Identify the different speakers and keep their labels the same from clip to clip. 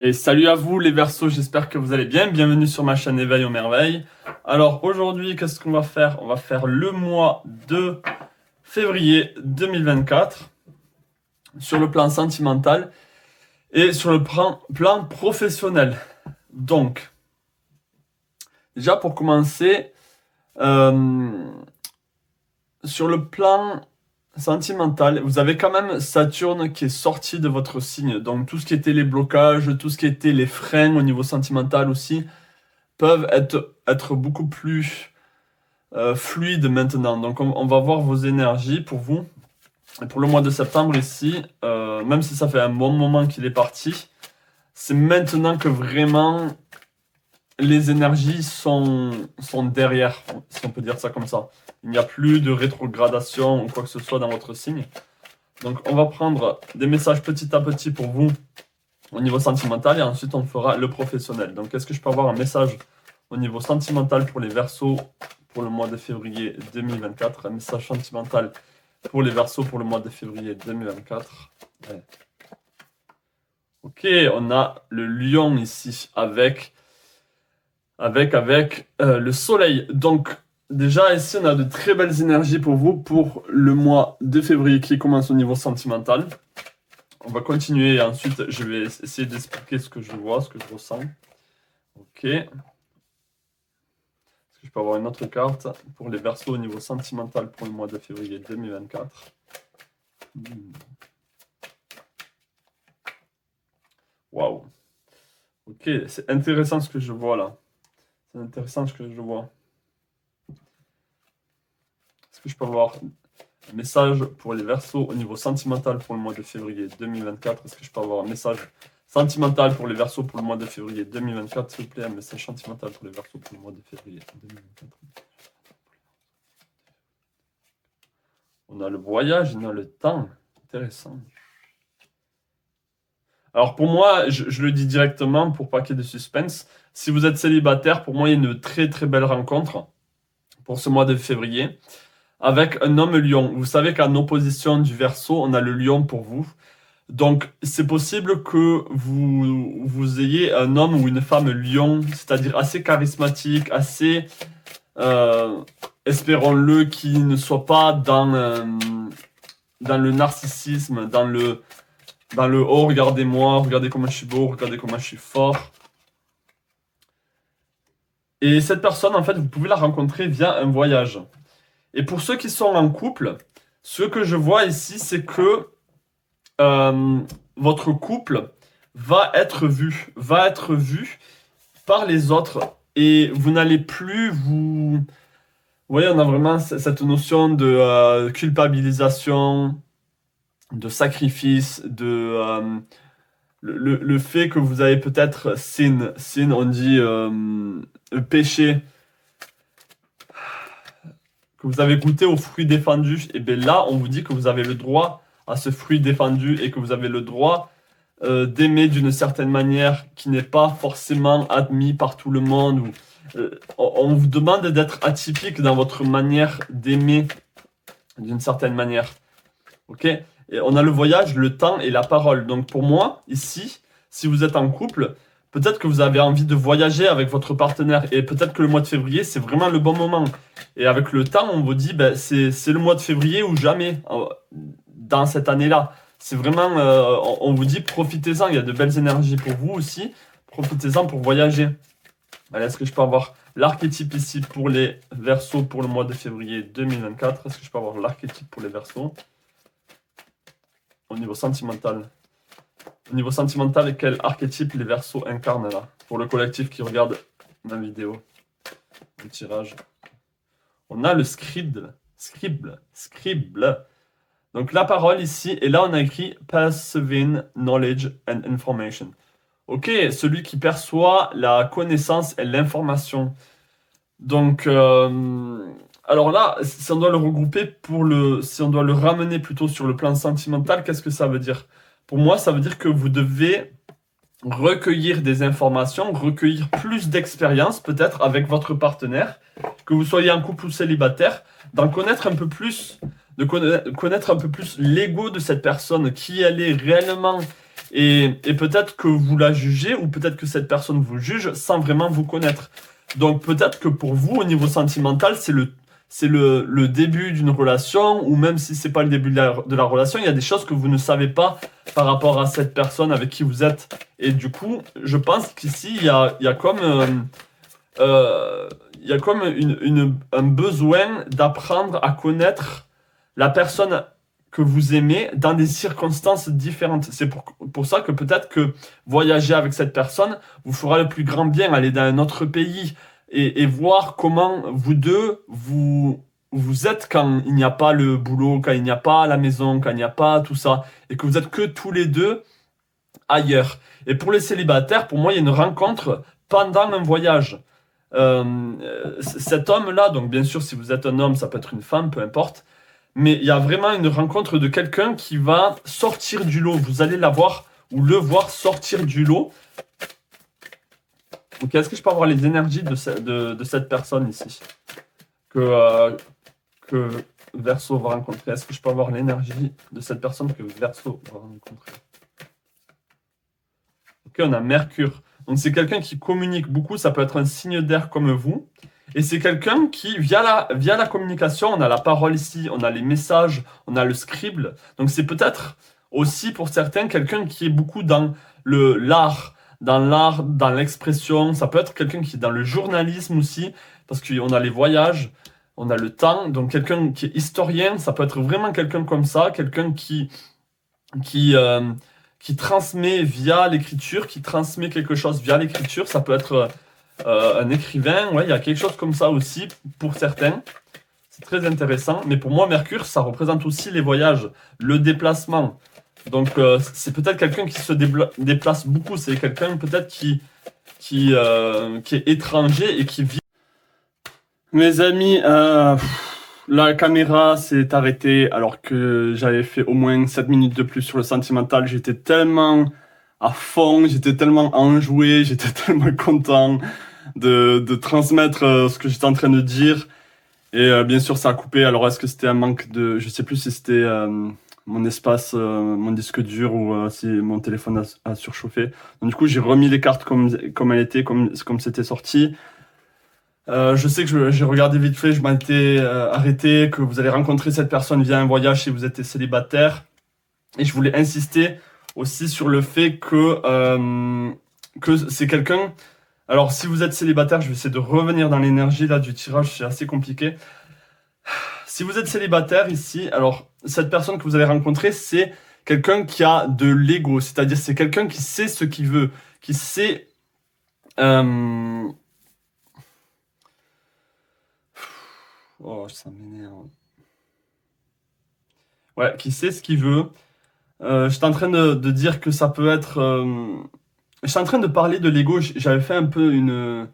Speaker 1: Et salut à vous les Verseaux, j'espère que vous allez bien. Bienvenue sur ma chaîne Éveil aux merveilles. Alors aujourd'hui, qu'est-ce qu'on va faire? On va faire le mois de février 2024 sur le plan sentimental et sur le plan professionnel. Donc, déjà pour commencer, sur le plan sentimental, vous avez quand même Saturne qui est sorti de votre signe. Donc tout ce qui était les blocages, tout ce qui était les freins au niveau sentimental aussi, peuvent être beaucoup plus fluides maintenant. Donc on va voir vos énergies pour vous. Et pour le mois de septembre ici, même si ça fait un bon moment qu'il est parti, c'est maintenant que vraiment les énergies sont derrière, si on peut dire ça comme ça. Il n'y a plus de rétrogradation ou quoi que ce soit dans votre signe. Donc on va prendre des messages petit à petit pour vous au niveau sentimental et ensuite on fera le professionnel. Donc est-ce que je peux avoir un message au niveau sentimental pour les Verseaux pour le mois de février 2024, un message sentimental pour les Verseaux pour le mois de février 2024. Ouais. Ok, on a le lion ici avec le soleil. Donc déjà ici on a de très belles énergies pour vous pour le mois de février qui commence au niveau sentimental. On va continuer et ensuite je vais essayer d'expliquer ce que je vois, ce que je ressens. Ok. Est-ce que je peux avoir une autre carte pour les Verseaux au niveau sentimental pour le mois de février 2024? Waouh. Ok, c'est intéressant ce que je vois là. C'est intéressant ce que je vois. Est-ce que je peux avoir un message pour les Verseaux au niveau sentimental pour le mois de février 2024? Est-ce que je peux avoir un message sentimental pour les Verseaux pour le mois de février 2024? S'il vous plaît, un message sentimental pour les Verseaux pour le mois de février 2024. On a le voyage, on a le temps. Intéressant. Alors pour moi, je le dis directement pour pas qu'il y ait de suspense. Si vous êtes célibataire, pour moi, il y a une très très belle rencontre pour ce mois de février avec un homme lion. Vous savez qu'en opposition du Verseau, on a le lion pour vous. Donc c'est possible que vous ayez un homme ou une femme lion, c'est-à-dire assez charismatique, assez, espérons-le, qui ne soit pas dans le narcissisme, dans le oh regardez-moi, regardez comment je suis beau, regardez comment je suis fort. Et cette personne, en fait, vous pouvez la rencontrer via un voyage. Et pour ceux qui sont en couple, ce que je vois ici, c'est que votre couple va être vu par les autres. Et vous n'allez plus vous... Vous voyez, on a vraiment cette notion de culpabilisation, de sacrifice, le fait que vous avez peut-être sin, on dit péché, que vous avez goûté au fruit défendu, et bien là, on vous dit que vous avez le droit à ce fruit défendu et que vous avez le droit d'aimer d'une certaine manière qui n'est pas forcément admis par tout le monde. On vous demande d'être atypique dans votre manière d'aimer d'une certaine manière. Ok? Et on a le voyage, le temps et la parole. Donc pour moi, ici, si vous êtes en couple, peut-être que vous avez envie de voyager avec votre partenaire. Et peut-être que le mois de février, c'est vraiment le bon moment. Et avec le temps, on vous dit, ben, c'est le mois de février ou jamais dans cette année-là. C'est vraiment, on vous dit, profitez-en. Il y a de belles énergies pour vous aussi. Profitez-en pour voyager. Allez, est-ce que je peux avoir l'archétype ici pour les Verseaux pour le mois de février 2024? Est-ce que je peux avoir l'archétype pour les Verseaux? Au niveau sentimental. Au niveau sentimental, quel archétype les Verseaux incarnent là? Pour le collectif qui regarde ma vidéo. Le tirage. On a le scribe. Donc la parole ici, et là on a écrit Perceiving Knowledge and Information. Ok, celui qui perçoit la connaissance et l'information. Donc, alors là, si on doit le regrouper si on doit le ramener plutôt sur le plan sentimental, qu'est-ce que ça veut dire? Pour moi, ça veut dire que vous devez recueillir des informations, recueillir plus d'expérience peut-être avec votre partenaire, que vous soyez en couple ou célibataire, d'en connaître un peu plus, de connaître un peu plus l'ego de cette personne, qui elle est réellement, et peut-être que vous la jugez ou peut-être que cette personne vous juge sans vraiment vous connaître. Donc peut-être que pour vous, au niveau sentimental, c'est le début d'une relation, ou même si c'est pas le début de la relation, il y a des choses que vous ne savez pas par rapport à cette personne avec qui vous êtes. Et du coup, je pense qu'ici, il y a comme un besoin d'apprendre à connaître la personne que vous aimez dans des circonstances différentes. C'est pour ça que peut-être que voyager avec cette personne vous fera le plus grand bien, aller dans un autre pays et voir comment vous deux, vous êtes quand il n'y a pas le boulot, quand il n'y a pas la maison, quand il n'y a pas tout ça, et que vous êtes que tous les deux ailleurs. Et pour les célibataires, pour moi, il y a une rencontre pendant un voyage. Cet homme-là, donc bien sûr, si vous êtes un homme, ça peut être une femme, peu importe, mais il y a vraiment une rencontre de quelqu'un qui va sortir du lot. Vous allez la voir ou le voir sortir du lot. Ok, est-ce que je peux avoir les énergies de cette personne ici que Verseau va rencontrer? Est-ce que je peux avoir l'énergie de cette personne que Verseau va rencontrer? Ok, on a Mercure. Donc c'est quelqu'un qui communique beaucoup, ça peut être un signe d'air comme vous. Et c'est quelqu'un qui, via la communication, on a la parole ici, on a les messages, on a le scribe. Donc c'est peut-être aussi pour certains quelqu'un qui est beaucoup dans l'art, dans l'expression. Ça peut être quelqu'un qui est dans le journalisme aussi, parce qu'on a les voyages, on a le temps. Donc quelqu'un qui est historien, ça peut être vraiment quelqu'un comme ça, quelqu'un qui transmet via l'écriture, qui transmet quelque chose via l'écriture. Ça peut être un écrivain, ouais, il y a quelque chose comme ça aussi pour certains. C'est très intéressant. Mais pour moi, Mercure, ça représente aussi les voyages, le déplacement. Donc c'est peut-être quelqu'un qui se déplace beaucoup. C'est quelqu'un peut-être qui est étranger et qui vit. Mes amis, la caméra s'est arrêtée alors que j'avais fait au moins 7 minutes de plus sur le sentimental. J'étais tellement à fond, j'étais tellement enjoué, j'étais tellement content de transmettre ce que j'étais en train de dire. Et bien sûr, ça a coupé. Alors, est-ce que c'était un manque de... Je sais plus si c'était mon espace, mon disque dur ou si mon téléphone a surchauffé. Donc, du coup, j'ai remis les cartes comme elles étaient, comme c'était sorti. Je sais que j'ai regardé vite fait, je m'étais arrêté, que vous allez rencontrer cette personne via un voyage si vous êtes célibataire. Et je voulais insister aussi sur le fait que c'est quelqu'un... Alors, si vous êtes célibataire, je vais essayer de revenir dans l'énergie là du tirage, c'est assez compliqué. Si vous êtes célibataire ici, alors, cette personne que vous allez rencontrer, c'est quelqu'un qui a de l'ego, c'est-à-dire c'est quelqu'un qui sait ce qu'il veut, qui sait... Oh, ça m'énerve. Ouais, qui sait ce qu'il veut. Je suis en train de dire que ça peut être... Je suis en train de parler de l'ego. J'avais fait un peu une...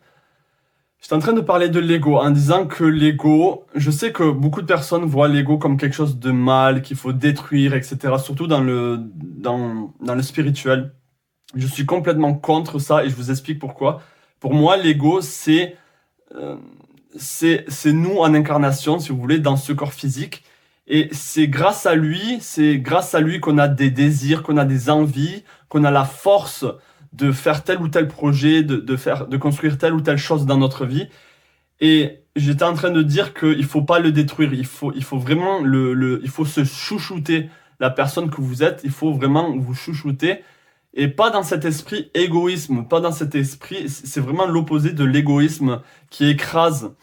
Speaker 1: J'étais en train de parler de l'ego en disant que l'ego... Je sais que beaucoup de personnes voient l'ego comme quelque chose de mal, qu'il faut détruire, etc. Surtout dans le spirituel. Je suis complètement contre ça et je vous explique pourquoi. Pour moi, l'ego, c'est nous en incarnation, si vous voulez, dans ce corps physique. Et c'est grâce à lui qu'on a des désirs, qu'on a des envies, qu'on a la force de faire tel ou tel projet, de construire telle ou telle chose dans notre vie. Et j'étais en train de dire qu'il faut pas le détruire, il faut vraiment il faut se chouchouter la personne que vous êtes, il faut vraiment vous chouchouter. Et pas dans cet esprit égoïsme, pas dans cet esprit, c'est vraiment l'opposé de l'égoïsme qui écrase,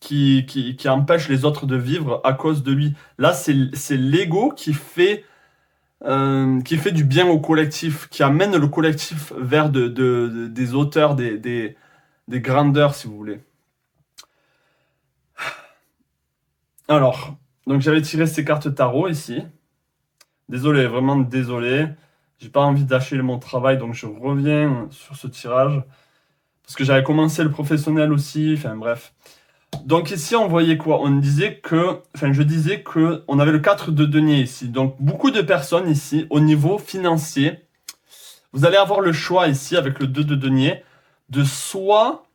Speaker 1: qui empêche les autres de vivre à cause de lui. Là, c'est l'ego qui fait du bien au collectif, qui amène le collectif vers des hauteurs, des grandeurs, si vous voulez. Alors, donc j'avais tiré ces cartes tarot ici. Désolé, vraiment désolé. J'ai pas envie d'acheter mon travail, donc je reviens sur ce tirage. Parce que j'avais commencé le professionnel aussi, enfin bref. Donc ici, on voyait quoi? Je disais que on avait le 4 de denier ici. Donc beaucoup de personnes ici, au niveau financier, vous allez avoir le choix ici, avec le 2 de denier, de soit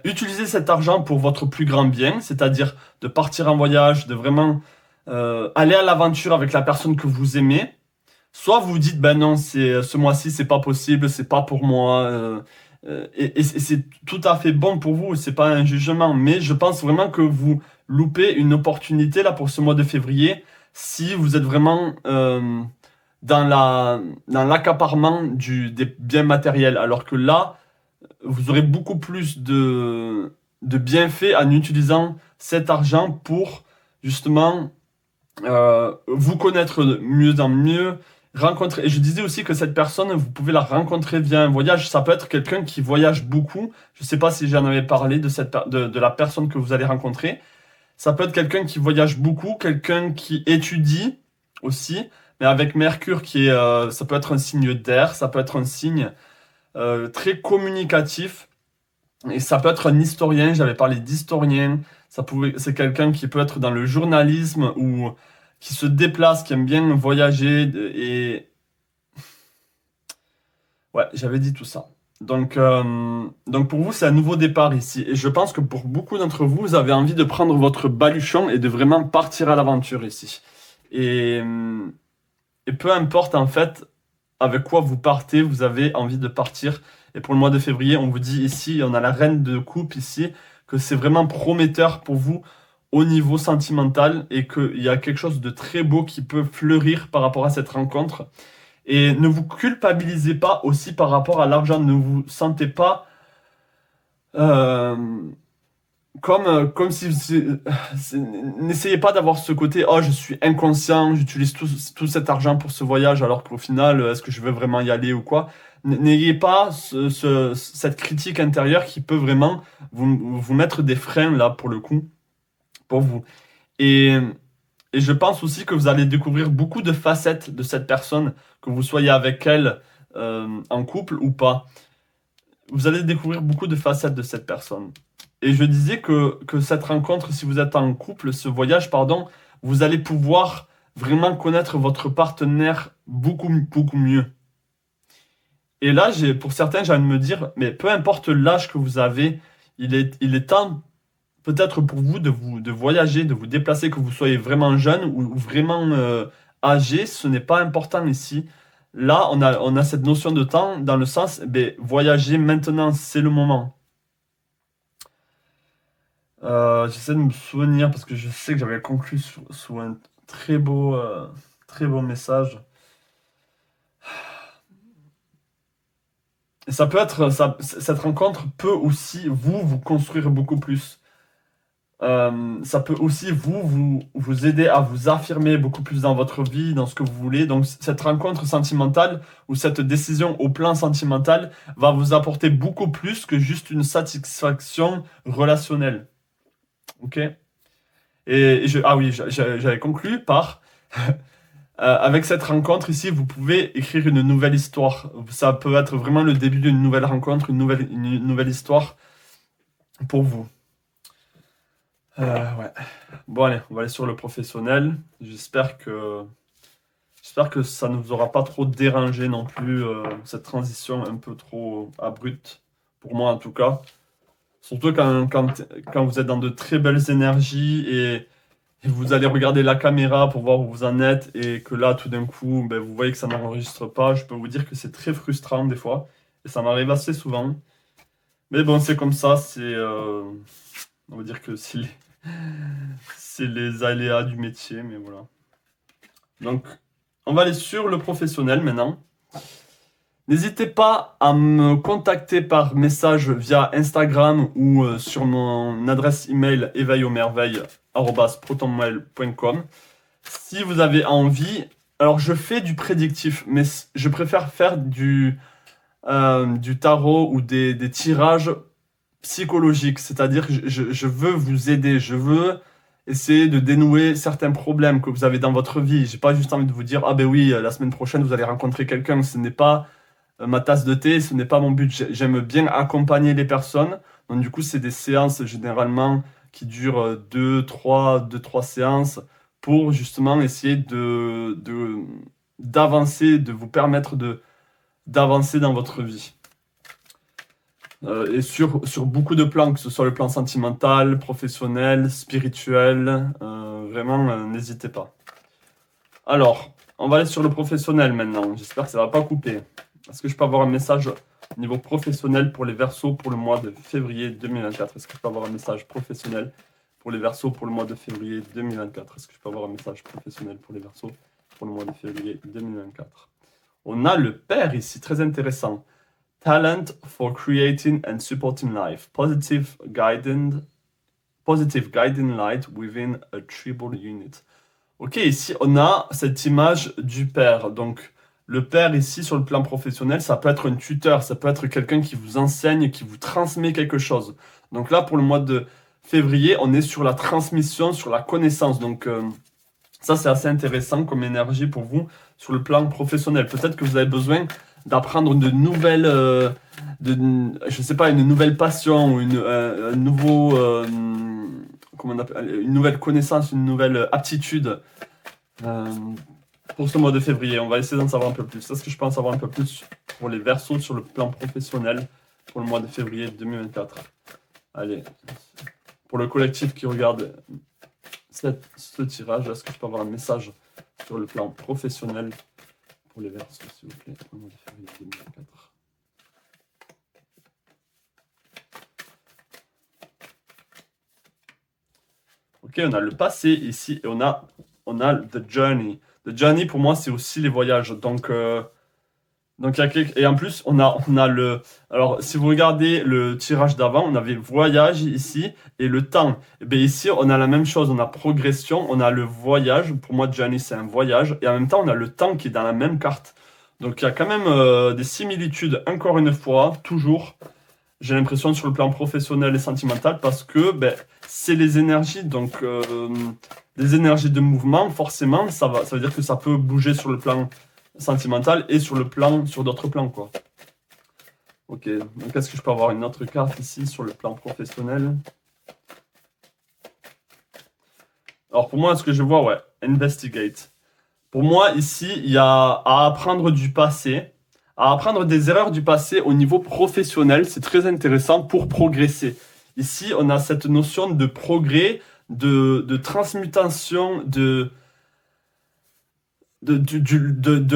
Speaker 1: utiliser cet argent pour votre plus grand bien, c'est-à-dire de partir en voyage, de vraiment aller à l'aventure avec la personne que vous aimez, Soit vous vous dites, ben non, ce mois-ci, c'est pas possible, c'est pas pour moi. Et c'est tout à fait bon pour vous, c'est pas un jugement. Mais je pense vraiment que vous loupez une opportunité là pour ce mois de février si vous êtes vraiment dans l'accaparement des biens matériels. Alors que là, vous aurez beaucoup plus de bienfaits en utilisant cet argent pour justement vous connaître mieux en mieux, rencontrer. Et je disais aussi que cette personne, vous pouvez la rencontrer via un voyage. Ça peut être quelqu'un qui voyage beaucoup. Je ne sais pas si j'en avais parlé de la personne que vous allez rencontrer. Ça peut être quelqu'un qui voyage beaucoup, quelqu'un qui étudie aussi, mais avec Mercure ça peut être un signe d'air, ça peut être un signe très communicatif. Et ça peut être un historien, j'avais parlé d'historien, c'est quelqu'un qui peut être dans le journalisme ou qui se déplace, qui aime bien voyager et ouais, j'avais dit tout ça. Donc pour vous, c'est un nouveau départ ici. Et je pense que pour beaucoup d'entre vous, vous avez envie de prendre votre baluchon et de vraiment partir à l'aventure ici. Et, euh, et peu importe en fait avec quoi vous partez, vous avez envie de partir. Et pour le mois de février, on vous dit ici, on a la reine de coupe ici, que c'est vraiment prometteur pour vous au niveau sentimental et qu'il y a quelque chose de très beau qui peut fleurir par rapport à cette rencontre. Et ne vous culpabilisez pas aussi par rapport à l'argent. Ne vous sentez pas euh, comme si... N'essayez pas d'avoir ce côté, oh, je suis inconscient, j'utilise tout cet argent pour ce voyage, alors qu'au final, est-ce que je veux vraiment y aller ou quoi? N'ayez pas cette critique intérieure qui peut vraiment vous mettre des freins, là, pour le coup, pour vous. Et, et je pense aussi que vous allez découvrir beaucoup de facettes de cette personne, que vous soyez avec elle en couple ou pas. Vous allez découvrir beaucoup de facettes de cette personne. Et je disais que cette rencontre, si vous êtes en couple, ce voyage, pardon, vous allez pouvoir vraiment connaître votre partenaire beaucoup, beaucoup mieux. Et là, pour certains, j'ai envie de me dire, mais peu importe l'âge que vous avez, il est temps peut-être pour vous de voyager, de vous déplacer, que vous soyez vraiment jeune ou vraiment âgé, ce n'est pas important ici. Là, on a cette notion de temps dans le sens, ben, voyager maintenant, c'est le moment. J'essaie de me souvenir parce que je sais que j'avais conclu sous un très beau message. Et ça peut être, cette rencontre peut aussi vous construire beaucoup plus. Ça peut aussi vous aider à vous affirmer beaucoup plus dans votre vie, dans ce que vous voulez. Donc, cette rencontre sentimentale ou cette décision au plan sentimental va vous apporter beaucoup plus que juste une satisfaction relationnelle. Ok? Ah oui, j'avais conclu par avec cette rencontre ici, vous pouvez écrire une nouvelle histoire. Ça peut être vraiment le début d'une nouvelle rencontre, une nouvelle histoire pour vous. Ouais. Bon, allez, on va aller sur le professionnel. J'espère que ça ne vous aura pas trop dérangé non plus, cette transition un peu trop abrupte, pour moi en tout cas. Surtout quand vous êtes dans de très belles énergies et vous allez regarder la caméra pour voir où vous en êtes et que là, tout d'un coup, ben, vous voyez que ça n'enregistre pas. Je peux vous dire que c'est très frustrant des fois. Et ça m'arrive assez souvent. Mais bon, c'est comme ça. On va dire que c'est les aléas du métier. Mais voilà. Donc, on va aller sur le professionnel maintenant. N'hésitez pas à me contacter par message via Instagram ou sur mon adresse email éveilaumerveilles@protonmail.com. Si vous avez envie, alors je fais du prédictif, mais je préfère faire du tarot ou des tirages psychologiques. C'est-à-dire que je veux vous aider, je veux essayer de dénouer certains problèmes que vous avez dans votre vie. J'ai pas juste envie de vous dire, ah ben oui, la semaine prochaine vous allez rencontrer quelqu'un. Ce n'est pas ma tasse de thé, ce n'est pas mon but. J'aime bien accompagner les personnes. Donc du coup, c'est des séances généralement qui durent deux, trois séances pour justement essayer d'avancer, de vous permettre d'avancer dans votre vie. Et sur beaucoup de plans, que ce soit le plan sentimental, professionnel, spirituel, vraiment, n'hésitez pas. Alors, On va aller sur le professionnel maintenant. J'espère que ça ne va pas couper. Est-ce que je peux avoir un message au niveau professionnel pour les Verseaux pour le mois de février 2024? Est-ce que je peux avoir un message professionnel pour les Verseaux pour le mois de février 2024? Est-ce que je peux avoir un message professionnel pour les Verseaux pour le mois de février 2024? On a le père ici, très intéressant. Talent for creating and supporting life. Positive guiding light within a tribal unit. Ok, ici on a cette image du père. Donc le père ici sur le plan professionnel, ça peut être un tuteur, ça peut être quelqu'un qui vous enseigne, qui vous transmet quelque chose. Donc là pour le mois de février, on est sur la transmission, sur la connaissance. Donc ça c'est assez intéressant comme énergie pour vous sur le plan professionnel. Peut-être que vous avez besoin d'apprendre de nouvelles, je sais pas, une nouvelle passion ou un nouveau, comment on appelle, une nouvelle connaissance, une nouvelle aptitude pour ce mois de février. On va essayer d'en savoir un peu plus. Est-ce que je peux en savoir un peu plus pour les Verseaux sur le plan professionnel pour le mois de février 2024? Allez, pour le collectif qui regarde ce tirage, est-ce que je peux avoir un message sur le plan professionnel pour les Verseaux, s'il vous plaît, pour le mois de février 2024? Ok, on a le passé ici et on a the journey. The journey pour moi c'est aussi les voyages. Donc il y a et en plus on a le. Alors si vous regardez le tirage d'avant, on avait voyage ici et le temps. Et bien ici on a la même chose, on a progression, on a le voyage. Pour moi journey c'est un voyage et en même temps on a le temps qui est dans la même carte. Donc il y a quand même des similitudes. Encore une fois, toujours. J'ai l'impression sur le plan professionnel et sentimental parce que c'est les énergies, donc des énergies de mouvement, forcément, ça veut dire que ça peut bouger sur le plan sentimental et sur d'autres plans, quoi. Ok, donc est-ce que je peux avoir une autre carte ici sur le plan professionnel? Alors pour moi, ce que je vois, ouais, investigate. Pour moi, ici, il y a à apprendre du passé, à apprendre des erreurs du passé au niveau professionnel. C'est très intéressant pour progresser. Ici, on a cette notion de progrès, de transmutation, de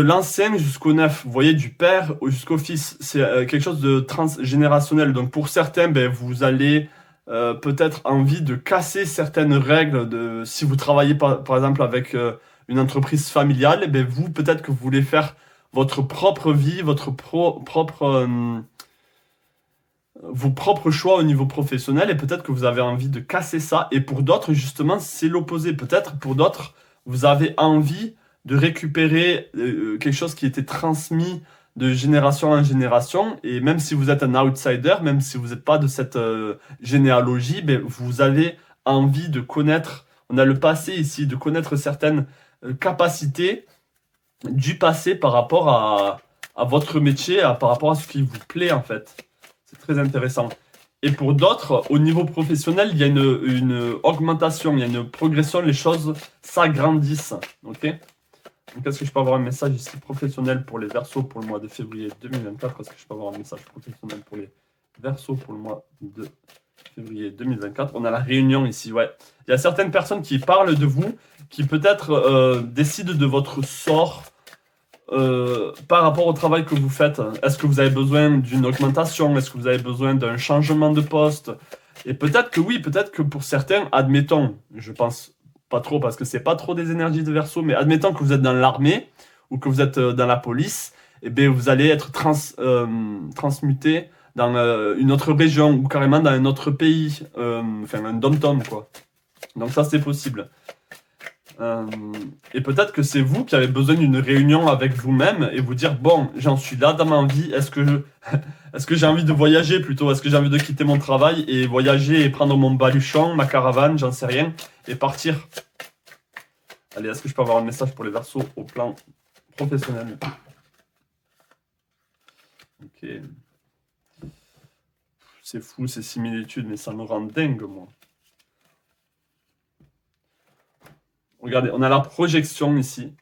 Speaker 1: l'ancien jusqu'au neuf. Vous voyez, du père jusqu'au fils. C'est quelque chose de transgénérationnel. Donc pour certains, vous allez peut-être envie de casser certaines règles. Si vous travaillez par exemple avec une entreprise familiale, vous, peut-être que vous voulez faire votre propre vie, votre vos propres choix au niveau professionnel et peut-être que vous avez envie de casser ça. Et pour d'autres, justement, c'est l'opposé. Peut-être pour d'autres, vous avez envie de récupérer quelque chose qui était transmis de génération en génération. Et même si vous êtes un outsider, même si vous n'êtes pas de cette généalogie, vous avez envie de connaître, on a le passé ici, de connaître certaines capacités du passé par rapport à votre métier, par rapport à ce qui vous plaît en fait. C'est très intéressant. Et pour d'autres, au niveau professionnel, il y a une augmentation, il y a une progression, les choses s'agrandissent. Ok? Donc est-ce que je peux avoir un message ici professionnel pour les Verseaux pour le mois de février 2024? Est-ce que je peux avoir un message professionnel pour les Verseaux pour le mois de février 2024? On a la réunion ici, ouais. Il y a certaines personnes qui parlent de vous, qui peut-être décident de votre sort par rapport au travail que vous faites. Est-ce que vous avez besoin d'une augmentation? Est-ce que vous avez besoin d'un changement de poste? Et peut-être que oui, peut-être que pour certains, admettons, je pense pas trop parce que c'est pas trop des énergies de Verseau, mais admettons que vous êtes dans l'armée ou que vous êtes dans la police, et bien vous allez être transmuté dans une autre région ou carrément dans un autre pays, enfin un dom-tom quoi. Donc ça c'est possible. Et peut-être que c'est vous qui avez besoin d'une réunion avec vous-même et vous dire bon, j'en suis là dans ma vie, est-ce que j'ai envie de voyager plutôt, est-ce que j'ai envie de quitter mon travail et voyager et prendre mon baluchon, ma caravane, j'en sais rien, et partir. Allez, est-ce que je peux avoir un message pour les Verseaux au plan professionnel? Ok. C'est fou ces similitudes, mais ça me rend dingue moi. Regardez, on a la projection ici.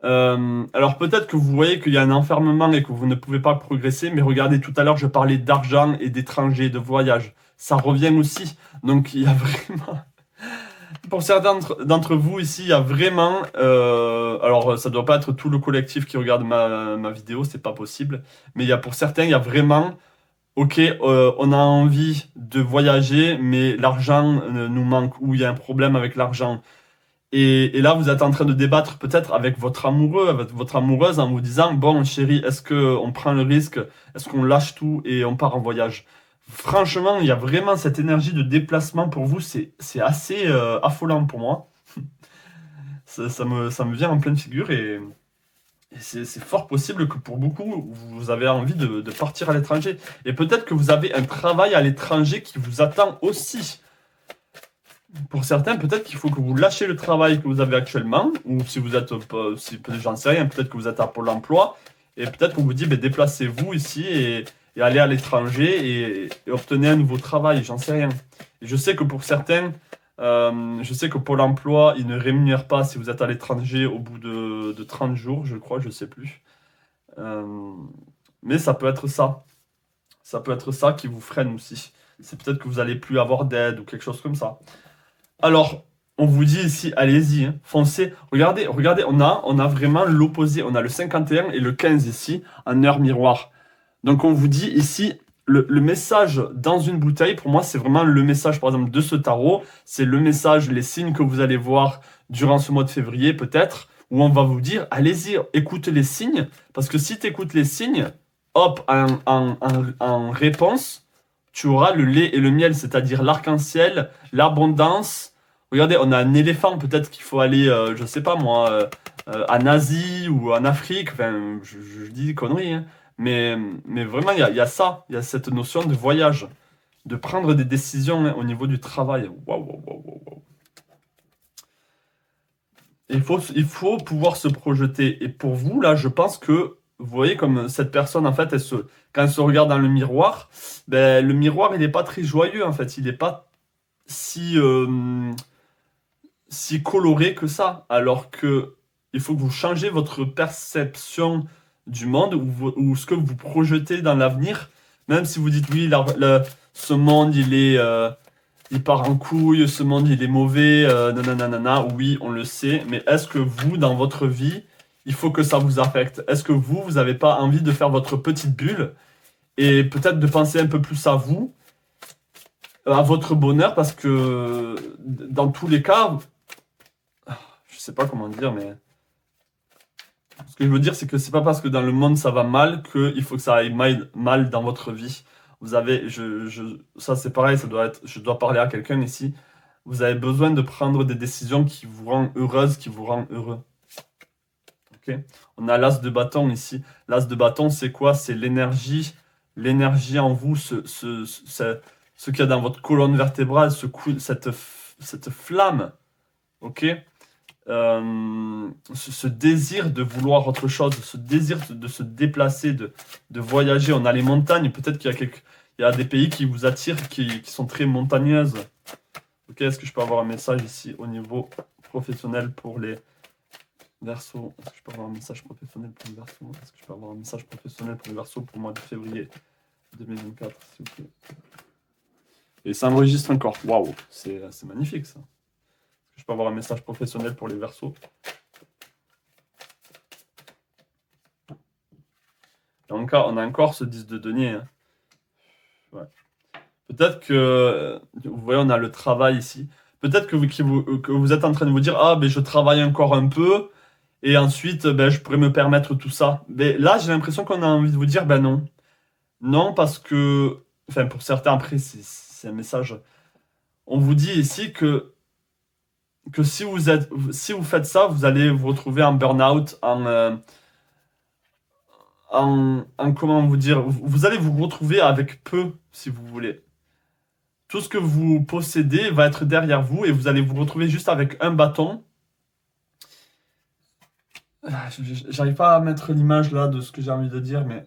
Speaker 1: Alors peut-être que vous voyez qu'il y a un enfermement et que vous ne pouvez pas progresser, mais regardez, tout à l'heure je parlais d'argent et d'étrangers, de voyage. Ça revient aussi. Donc il y a vraiment Pour certains d'entre vous ici, il y a vraiment... alors, ça doit pas être tout le collectif qui regarde ma vidéo, c'est pas possible. Mais il y a pour certains, il y a vraiment... Ok, on a envie de voyager, mais l'argent nous manque, ou il y a un problème avec l'argent. Et là, vous êtes en train de débattre peut-être avec votre amoureux, avec votre amoureuse, en vous disant, bon, chérie, est-ce que on prend le risque? Est-ce qu'on lâche tout et on part en voyage? Franchement, il y a vraiment cette énergie de déplacement pour vous, c'est assez affolant pour moi. Ça me vient en pleine figure et c'est fort possible que pour beaucoup, vous avez envie de partir à l'étranger. Et peut-être que vous avez un travail à l'étranger qui vous attend aussi. Pour certains, peut-être qu'il faut que vous lâchiez le travail que vous avez actuellement, ou si vous êtes, j'en sais rien, peut-être que vous êtes à Pôle emploi, et peut-être qu'on vous dit, ben, déplacez-vous ici et allez à l'étranger et obtenez un nouveau travail, j'en sais rien. Et je sais que pour certains, je sais que Pôle emploi, il ne rémunère pas si vous êtes à l'étranger au bout de 30 jours, je crois, je sais plus. Euh, mais ça peut être ça. Ça peut être ça qui vous freine aussi. C'est peut-être que vous n'allez plus avoir d'aide ou quelque chose comme ça. Alors, on vous dit ici, allez-y, hein, foncez. Regardez, regardez, on a vraiment l'opposé. On a le 51 et le 15 ici, en heure miroir. Donc, on vous dit ici, le message dans une bouteille, pour moi, c'est vraiment le message, par exemple, de ce tarot. C'est le message, les signes que vous allez voir durant ce mois de février, peut-être, où on va vous dire, allez-y, écoute les signes. Parce que si tu écoutes les signes, hop, en réponse, tu auras le lait et le miel, c'est-à-dire l'arc-en-ciel, l'abondance. Regardez, on a un éléphant, peut-être qu'il faut aller, je sais pas moi, en Asie ou en Afrique. Enfin, je dis des conneries, hein. Mais vraiment, il y a ça, il y a cette notion de voyage, de prendre des décisions hein, au niveau du travail. Waouh, waouh, waouh, waouh, waouh. Il faut pouvoir se projeter. Et pour vous, là, je pense que, vous voyez, comme cette personne, en fait, quand elle se regarde dans le miroir, ben, le miroir, il n'est pas très joyeux, en fait. Il n'est pas si, si coloré que ça. Alors que il faut que vous changez votre perception du monde ou ce que vous projetez dans l'avenir. Même si vous dites, oui, ce monde, il part en couille, ce monde il est mauvais, nanana, oui, on le sait, mais est-ce que vous, dans votre vie, il faut que ça vous affecte? Est-ce que vous n'avez pas envie de faire votre petite bulle et peut-être de penser un peu plus à vous, à votre bonheur, parce que dans tous les cas, je sais pas comment dire, mais ce que je veux dire, c'est que c'est pas parce que dans le monde ça va mal qu'il faut que ça aille mal dans votre vie. Vous avez, ça c'est pareil, ça doit être, je dois parler à quelqu'un ici. Vous avez besoin de prendre des décisions qui vous rendent heureuse, qui vous rendent heureux. Ok. On a l'as de bâton ici. L'as de bâton, c'est quoi? C'est l'énergie en vous, ce qu'il y a dans votre colonne vertébrale, cette flamme. Ok. Ce désir de vouloir autre chose, ce désir de se déplacer, de voyager. On a les montagnes, peut-être il y a des pays qui vous attirent, qui sont très montagneuses. Ok, est-ce que je peux avoir un message ici au niveau professionnel pour les Verseaux? Est-ce que je peux avoir un message professionnel pour les Verseaux? Est-ce que je peux avoir un message professionnel pour les Verseaux pour le mois de février 2024, s'il vous plaît? Et ça enregistre encore. Waouh, c'est magnifique ça. Je peux avoir un message professionnel pour les Verseaux. On a encore ce 10 de denier. Hein. Ouais. Peut-être que, vous voyez, on a le travail ici. Peut-être que vous êtes en train de vous dire, ah, ben je travaille encore un peu, et ensuite, ben, je pourrais me permettre tout ça. Mais là, j'ai l'impression qu'on a envie de vous dire, ben non. Non, parce que, enfin, pour certains, après, c'est un message. On vous dit ici que si vous faites ça, vous allez vous retrouver en burn-out, comment vous dire, vous allez vous retrouver avec peu, si vous voulez. Tout ce que vous possédez va être derrière vous et vous allez vous retrouver juste avec un bâton. J'arrive pas à mettre l'image là de ce que j'ai envie de dire, mais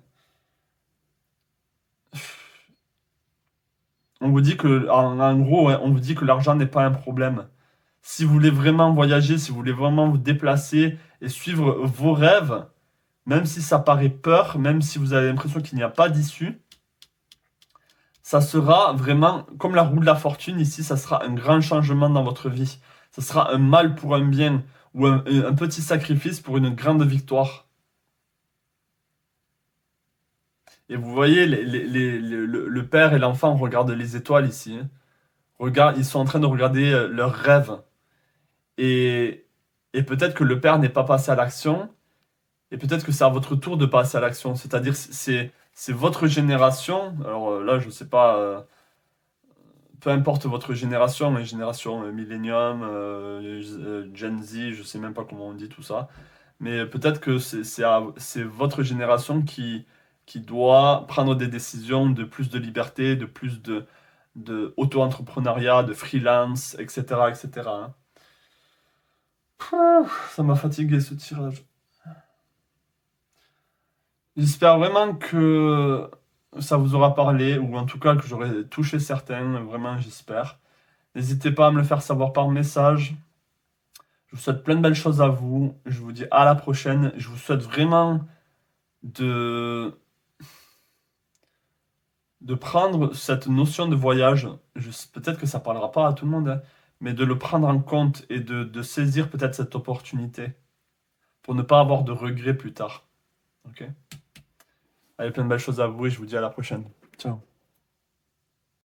Speaker 1: on vous dit que, en gros, ouais, on vous dit que l'argent n'est pas un problème. Si vous voulez vraiment voyager, si vous voulez vraiment vous déplacer et suivre vos rêves, même si ça paraît peur, même si vous avez l'impression qu'il n'y a pas d'issue, ça sera vraiment, comme la roue de la fortune ici, ça sera un grand changement dans votre vie. Ce sera un mal pour un bien ou un petit sacrifice pour une grande victoire. Et vous voyez, le père et l'enfant regardent les étoiles ici, hein. Ils sont en train de regarder leurs rêves. Et, et peut-être que le père n'est pas passé à l'action, et peut-être que c'est à votre tour de passer à l'action. C'est-à-dire, c'est votre génération. Alors là, je sais pas, peu importe votre génération, les générations Millennium, Gen Z, je sais même pas comment on dit tout ça. Mais peut-être que c'est votre génération qui doit prendre des décisions de plus de liberté, de plus de auto-entrepreneuriat, de freelance, etc., etc., hein. Pouh, ça m'a fatigué ce tirage. J'espère vraiment que ça vous aura parlé, ou en tout cas que j'aurai touché certains, vraiment j'espère. N'hésitez pas à me le faire savoir par message. Je vous souhaite plein de belles choses à vous. Je vous dis à la prochaine. Je vous souhaite vraiment de, de prendre cette notion de voyage. Peut-être que ça parlera pas à tout le monde, hein, mais de le prendre en compte et de saisir peut-être cette opportunité pour ne pas avoir de regrets plus tard. Ok? Allez, plein de belles choses à vous et je vous dis à la prochaine. Ciao.